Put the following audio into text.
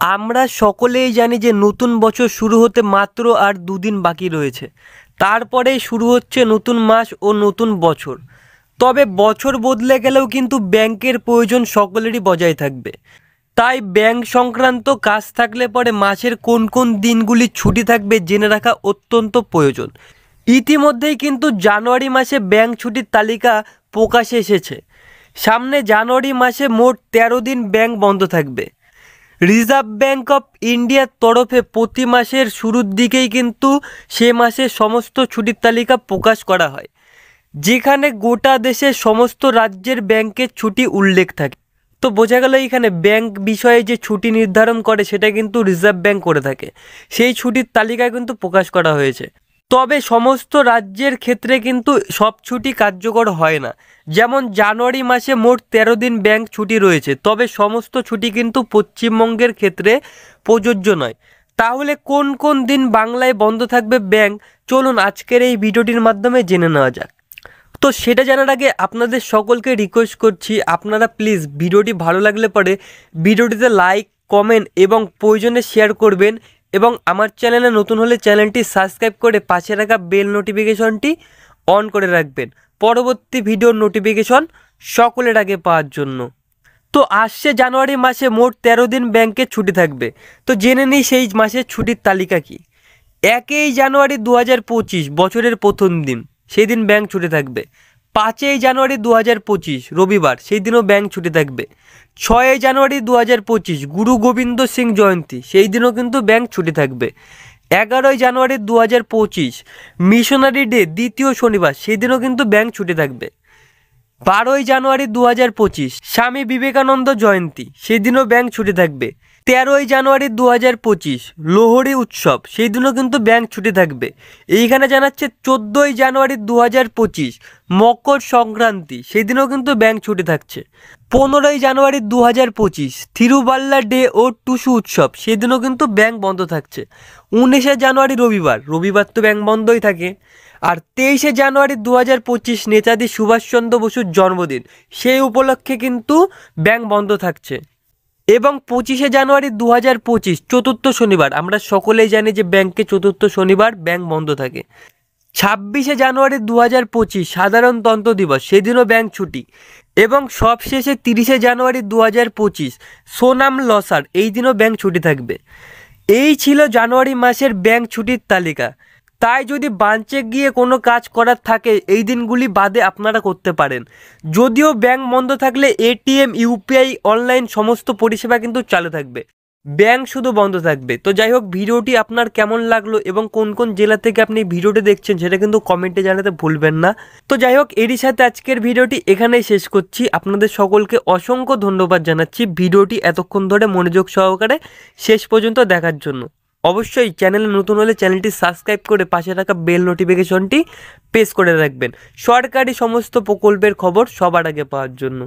আমরা সকলেই জানি যে নতুন বছর শুরু হতে মাত্র আর দুদিন বাকি রয়েছে। তারপরেই শুরু হচ্ছে নতুন মাস ও নতুন বছর। তবে বছর বদলে গেলেও কিন্তু ব্যাংকের প্রয়োজন সকলেরই বজায় থাকবে। তাই ব্যাংক সংক্রান্ত কাজ থাকলে পরে মাসের কোন কোন দিনগুলি ছুটি থাকবে জেনে রাখা অত্যন্ত প্রয়োজন। ইতিমধ্যেই কিন্তু জানুয়ারি মাসে ব্যাংক ছুটির তালিকা প্রকাশে এসেছে। সামনে জানুয়ারি মাসে মোট 13 দিন ব্যাংক বন্ধ থাকবে। রিজার্ভ ব্যাঙ্ক অফ ইন্ডিয়ার তরফে প্রতি মাসের শুরুর দিকেই কিন্তু সে মাসের সমস্ত ছুটির তালিকা প্রকাশ করা হয়, যেখানে গোটা দেশের সমস্ত রাজ্যের ব্যাংকের ছুটি উল্লেখ থাকে। তো বোঝা গেল এখানে ব্যাংক বিষয়ে যে ছুটি নির্ধারণ করে সেটা কিন্তু রিজার্ভ ব্যাঙ্ক করে থাকে। সেই ছুটির তালিকা কিন্তু প্রকাশ করা হয়েছে। তবে সমস্ত রাজ্যের ক্ষেত্রে কিন্তু সব ছুটি কার্যকর হয় না। যেমন জানুয়ারি মাসে মোট 13 দিন ব্যাংক ছুটি রয়েছে, তবে সমস্ত ছুটি কিন্তু পশ্চিমবঙ্গের ক্ষেত্রে প্রযোজ্য নয়। তাহলে কোন কোন দিন বাংলায় বন্ধ থাকবে ব্যাংক, চলুন আজকের এই ভিডিওটির মাধ্যমে জেনে নেওয়া যাক। তো সেটা জানার আগে আপনাদের সকলকে রিকোয়েস্ট করছি, আপনারা প্লিজ ভিডিওটি ভালো লাগলে পরে ভিডিওটিতে লাইক, কমেন্ট এবং প্রয়োজনে শেয়ার করবেন, এবং আমার চ্যানেলে নতুন হলে চ্যানেলটি সাবস্ক্রাইব করে পাশে রাখা বেল নোটিফিকেশনটি অন করে রাখবেন পরবর্তী ভিডিওর নোটিফিকেশন সকলের আগে পাওয়ার জন্য। তো আসছে জানুয়ারি মাসে মোট 13 দিন ব্যাংকের ছুটি থাকবে। তো জেনে নিই সেই মাসের ছুটির তালিকা কি। 1 জানুয়ারি 2025 বছরের প্রথম দিন, সেই দিন ব্যাংক ছুটি থাকবে। 5 জানুয়ারি 2025 রবিবার, সেই দিনও ব্যাংক ছুটি থাকবে। 6 জানুয়ারি 2025 গুরু গোবিন্দ সিং জয়ন্তী, সেই দিনও কিন্তু ব্যাংক ছুটি থাকবে। 11 জানুয়ারি 2025 মিশনারি ডে দ্বিতীয় শনিবার, সেই দিনও কিন্তু ব্যাংক ছুটি থাকবে। 12 জানুয়ারি 2025 স্বামী বিবেকানন্দ জয়ন্তী, সেই দিনও ব্যাংক ছুটি থাকবে। 13 জানুয়ারি 2025 লোহড়ী উৎসব, সেই দিনও কিন্তু ব্যাংক ছুটি থাকবে। এইখানে জানাচ্ছে 14 জানুয়ারি 2025 মকর সংক্রান্তি, সেই দিনও কিন্তু ব্যাংক ছুটি থাকছে। 15 জানুয়ারি 2025 থিরুবাল্লা ডে ও টুসু উৎসব, সেই দিনও কিন্তু ব্যাংক বন্ধ থাকছে। 19 জানুয়ারি রবিবার তো ব্যাংক বন্ধই থাকে। আর 23 জানুয়ারি 2025 নেতাজি সুভাষচন্দ্র বসুর জন্মদিন, সেই উপলক্ষে কিন্তু ব্যাংক বন্ধ থাকছে। এবং 25 জানুয়ারি 2025 চতুর্থ শনিবার, আমরা সকলেই জানি যে ব্যাংকে চতুর্থ শনিবার ব্যাংক বন্ধ থাকে। 26 জানুয়ারি 2025 সাধারণতন্ত্র দিবস, সেদিনও ব্যাংক ছুটি। এবং সবশেষে 30 জানুয়ারি 2025 সোনাম লসার, এই দিনও ব্যাংক ছুটি থাকবে। এই ছিল জানুয়ারি মাসের ব্যাংক ছুটির তালিকা। তাই যদি ব্রাঞ্চে গিয়ে কোনো কাজ করার থাকে এই দিনগুলি বাদে আপনারা করতে পারেন। যদিও ব্যাংক বন্ধ থাকলে এটিএম, ইউপিআই, অনলাইন সমস্ত পরিষেবা কিন্তু চালু থাকবে, ব্যাংক শুধু বন্ধ থাকবে। তো যাই হোক, ভিডিওটি আপনার কেমন লাগলো এবং কোন কোন জেলা থেকে আপনি ভিডিওটি দেখছেন সেটা কিন্তু কমেন্টে জানাতে ভুলবেন না। তো যাই হোক, এরই সাথে আজকের ভিডিওটি এখানেই শেষ করছি। আপনাদের সকলকে অসংখ্য ধন্যবাদ জানাচ্ছি ভিডিওটি এতক্ষণ ধরে মনোযোগ সহকারে শেষ পর্যন্ত দেখার জন্য। অবশ্যই চ্যানেলে নতুন হলে চ্যানেলটি সাবস্ক্রাইব করে পাশে রাখা বেল নোটিফিকেশনটি প্রেস করে রাখবেন সরকারি সমস্ত প্রকল্পের খবর সবার আগে পাওয়ার জন্য।